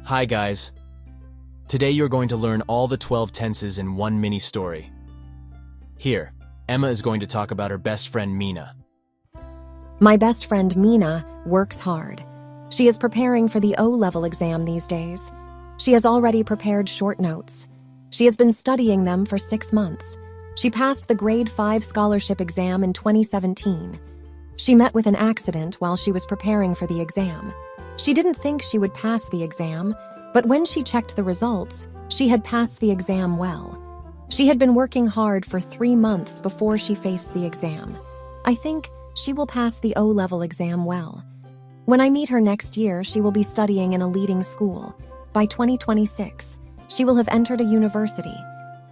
Hi guys. Today you're going to learn all the 12 tenses in one mini story. Here, Emma is going to talk about her best friend Mina. My best friend Mina works hard. She is preparing for the O-level exam these days. She has already prepared short notes. She has been studying them for 6 months. She passed the grade 5 scholarship exam in 2017. She met with an accident while she was preparing for the exam. She didn't think she would pass the exam, but when she checked the results, she had passed the exam well. She had been working hard for 3 months before she faced the exam. I think she will pass the O-level exam well. When I meet her next year, she will be studying in a leading school. By 2026, she will have entered a university.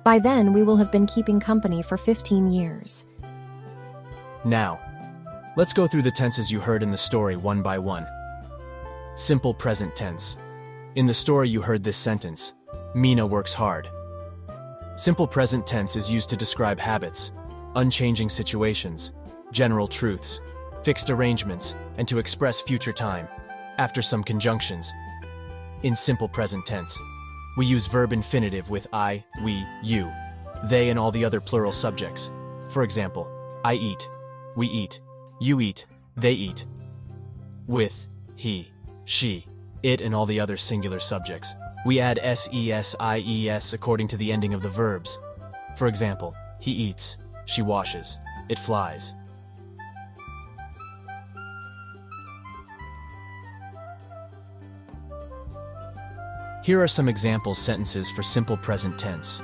By then, we will have been keeping company for 15 years. Now, let's go through the tenses you heard in the story one by one. Simple present tense. In the story you heard this sentence, Mina works hard. Simple present tense is used to describe habits, unchanging situations, general truths, fixed arrangements, and to express future time, after some conjunctions. In simple present tense, we use verb infinitive with I, we, you, they, and all the other plural subjects. For example, I eat, we eat, you eat, they eat. With he, she, it, and all the other singular subjects, we add ses, ies according to the ending of the verbs. For example, he eats, she washes, it flies. Here are some example sentences for simple present tense.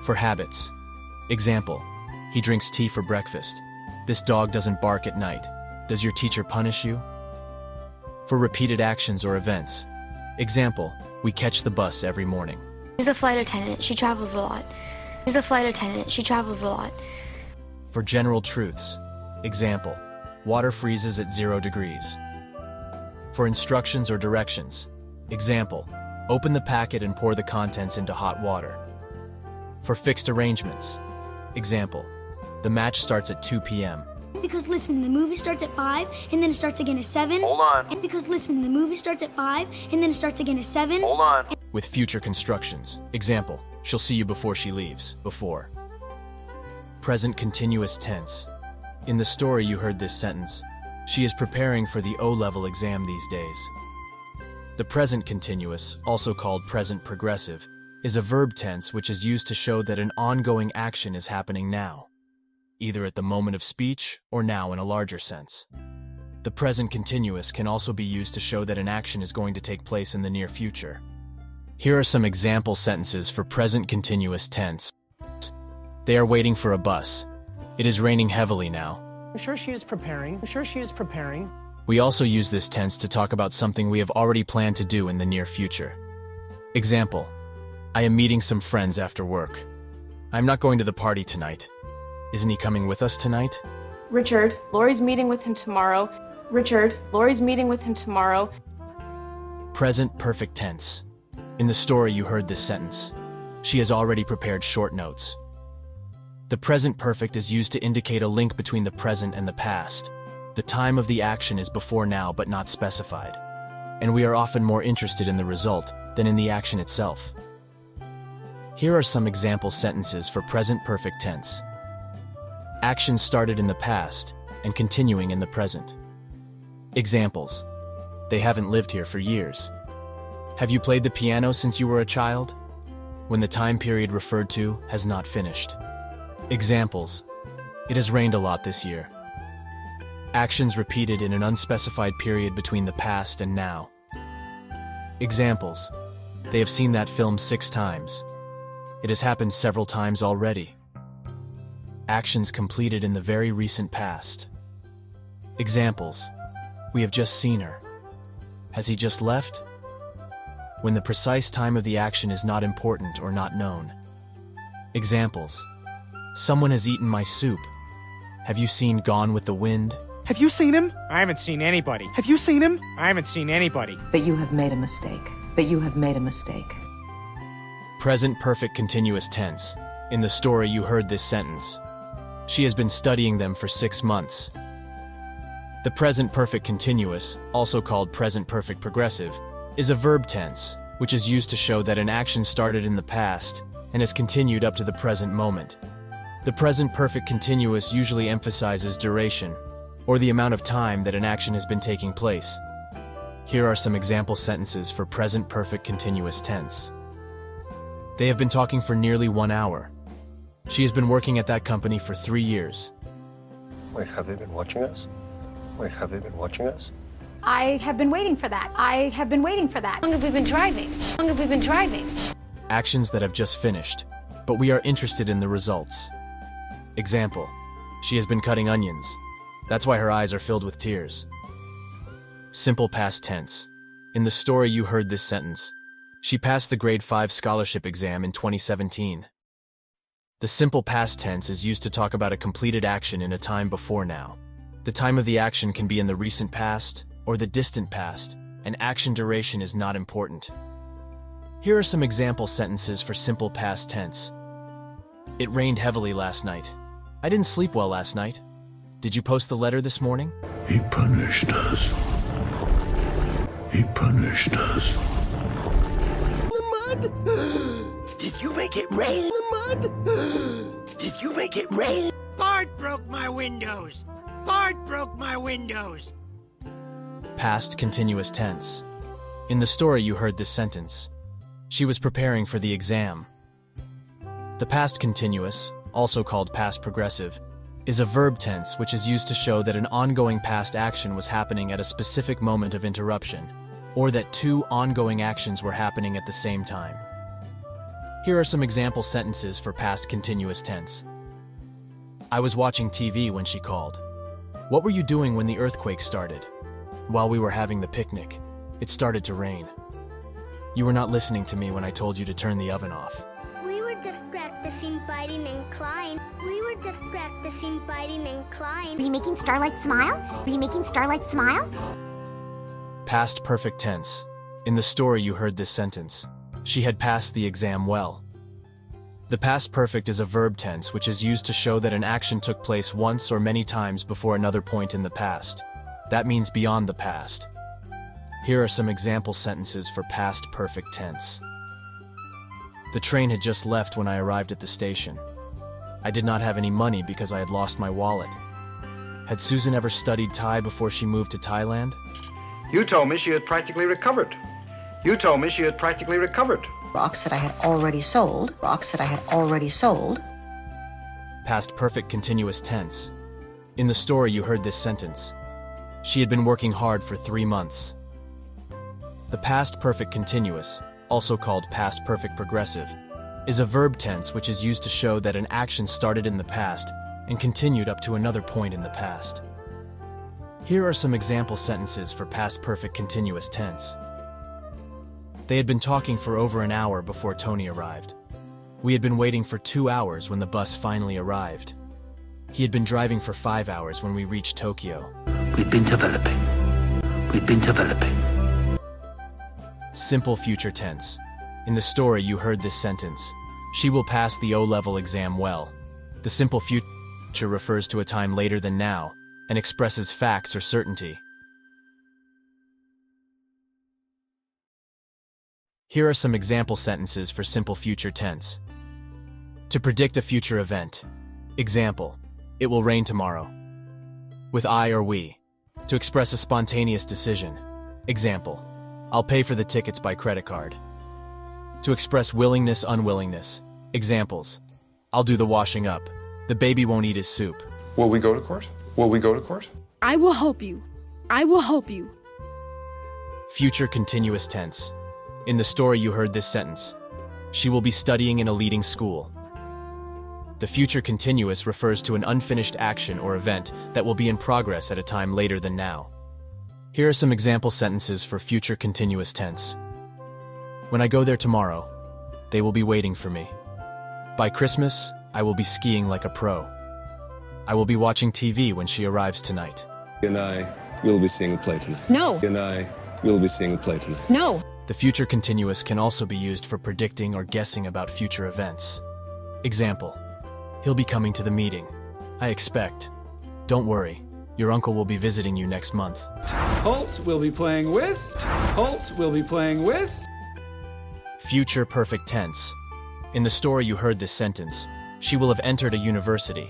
For habits. Example, he drinks tea for breakfast. This dog doesn't bark at night. Does your teacher punish you? For repeated actions or events. Example, we catch the bus every morning. She's a flight attendant. She travels a lot. She's a flight attendant. She travels a lot. For general truths. Example, water freezes at 0 degrees. For instructions or directions. Example, open the packet and pour the contents into hot water. For fixed arrangements. Example, the match starts at 2 p.m. Because listen, the movie starts at 5, and then it starts again at 7. Hold on. And because listen, the movie starts at 5, and then it starts again at 7. Hold on. With future constructions. Example, she'll see you before she leaves. Before. Present continuous tense. In the story you heard this sentence, she is preparing for the O-level exam these days. The present continuous, also called present progressive, is a verb tense which is used to show that an ongoing action is happening now, either at the moment of speech or now in a larger sense. The present continuous can also be used to show that an action is going to take place in the near future. Here are some example sentences for present continuous tense. They are waiting for a bus. It is raining heavily now. I'm sure she is preparing. We also use this tense to talk about something we have already planned to do in the near future. Example, I am meeting some friends after work. I'm not going to the party tonight. Isn't he coming with us tonight? Richard, Lori's meeting with him tomorrow. Richard, Lori's meeting with him tomorrow. Present perfect tense. In the story you heard this sentence. She has already prepared short notes. The present perfect is used to indicate a link between the present and the past. The time of the action is before now but not specified. And we are often more interested in the result than in the action itself. Here are some example sentences for present perfect tense. Action started in the past and continuing in the present. Examples. They haven't lived here for years. Have you played the piano since you were a child? When the time period referred to has not finished. Examples. It has rained a lot this year. Actions repeated in an unspecified period between the past and now. Examples. They have seen that film 6 times. It has happened several times already. Actions completed in the very recent past. Examples. We have just seen her. Has he just left? When the precise time of the action is not important or not known. Examples. Someone has eaten my soup. Have you seen Gone with the Wind? Have you seen him? I haven't seen anybody. Have you seen him? I haven't seen anybody. But you have made a mistake. But you have made a mistake. Present perfect continuous tense. In the story you heard this sentence. She has been studying them for 6 months. The present perfect continuous, also called present perfect progressive, is a verb tense, which is used to show that an action started in the past and has continued up to the present moment. The present perfect continuous usually emphasizes duration, or the amount of time that an action has been taking place. Here are some example sentences for present perfect continuous tense. They have been talking for nearly 1 hour. She has been working at that company for 3 years. Wait, have they been watching us? Wait, have they been watching us? I have been waiting for that. I have been waiting for that. How long have we been driving? How long have we been driving? Actions that have just finished, but we are interested in the results. Example, she has been cutting onions. That's why her eyes are filled with tears. Simple past tense. In the story you heard this sentence. She passed the grade 5 scholarship exam in 2017. The simple past tense is used to talk about a completed action in a time before now. The time of the action can be in the recent past or the distant past, and action duration is not important. Here are some example sentences for simple past tense. It rained heavily last night. I didn't sleep well last night. Did you post the letter this morning? He punished us. He punished us. The mud! Did you make it rain? The mud! Did you make it rain? Bart broke my windows! Bart broke my windows! Past continuous tense. In the story you heard this sentence. She was preparing for the exam. The past continuous, also called past progressive, is a verb tense which is used to show that an ongoing past action was happening at a specific moment of interruption, or that 2 ongoing actions were happening at the same time. Here are some example sentences for past continuous tense. I was watching TV when she called. What were you doing when the earthquake started? While we were having the picnic, it started to rain. You were not listening to me when I told you to turn the oven off. We were just practicing biting and clawing. We were just practicing biting and clawing. Were you making Starlight smile? Were you making Starlight smile? Past perfect tense. In the story you heard this sentence. She had passed the exam well. The past perfect is a verb tense which is used to show that an action took place once or many times before another point in the past. That means beyond the past. Here are some example sentences for past perfect tense. The train had just left when I arrived at the station. I did not have any money because I had lost my wallet. Had Susan ever studied Thai before she moved to Thailand? You told me she had practically recovered. You told me she had practically recovered. Rocks that I had already sold. Rocks that I had already sold. Past perfect continuous tense. In the story you heard this sentence. She had been working hard for 3 months. The past perfect continuous, also called past perfect progressive, is a verb tense which is used to show that an action started in the past and continued up to another point in the past. Here are some example sentences for past perfect continuous tense. They had been talking for over an hour before Tony arrived. We had been waiting for 2 hours when the bus finally arrived. He had been driving for 5 hours when we reached Tokyo. We've been developing. We've been developing. Simple future tense. In the story you heard this sentence. She will pass the O-level exam well. The simple future refers to a time later than now and expresses facts or certainty. Here are some example sentences for simple future tense. To predict a future event. Example, it will rain tomorrow. With I or we. To express a spontaneous decision. Example, I'll pay for the tickets by credit card. To express willingness, unwillingness. Examples, I'll do the washing up. The baby won't eat his soup. Will we go to court? Will we go to court? I will help you. I will help you. Future continuous tense. In the story you heard this sentence. She will be studying in a leading school. The future continuous refers to an unfinished action or event that will be in progress at a time later than now. Here are some example sentences for future continuous tense. When I go there tomorrow, they will be waiting for me. By Christmas, I will be skiing like a pro. I will be watching TV when she arrives tonight. And I will be seeing a play tonight. No. And I will be seeing a play tonight. No. The future continuous can also be used for predicting or guessing about future events. Example, he'll be coming to the meeting. I expect. Don't worry, your uncle will be visiting you next month. Holt will be playing with. Holt will be playing with. Future perfect tense. In the story you heard this sentence, she will have entered a university.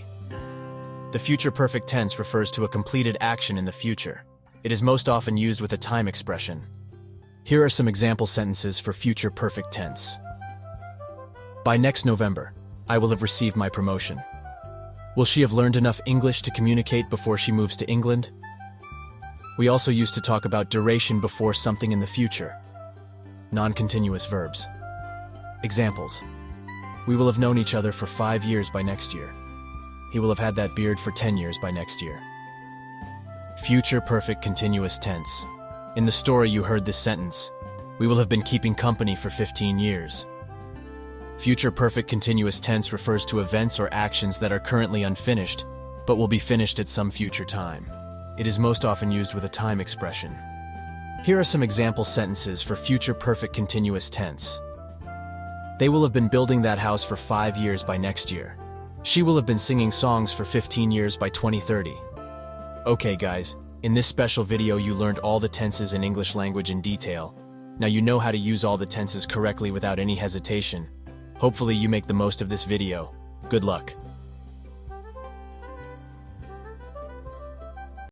The future perfect tense refers to a completed action in the future. It is most often used with a time expression. Here are some example sentences for future perfect tense. By next November, I will have received my promotion. Will she have learned enough English to communicate before she moves to England? We also used to talk about duration before something in the future. Non-continuous verbs. Examples. We will have known each other for 5 years by next year. He will have had that beard for 10 years by next year. Future perfect continuous tense. In the story you heard this sentence, we will have been keeping company for 15 years. Future perfect continuous tense refers to events or actions that are currently unfinished, but will be finished at some future time. It is most often used with a time expression. Here are some example sentences for future perfect continuous tense. They will have been building that house for 5 years by next year. She will have been singing songs for 15 years by 2030. Okay guys, in this special video you learned all the tenses in English language in detail. Now you know how to use all the tenses correctly without any hesitation. Hopefully you make the most of this video. Good luck.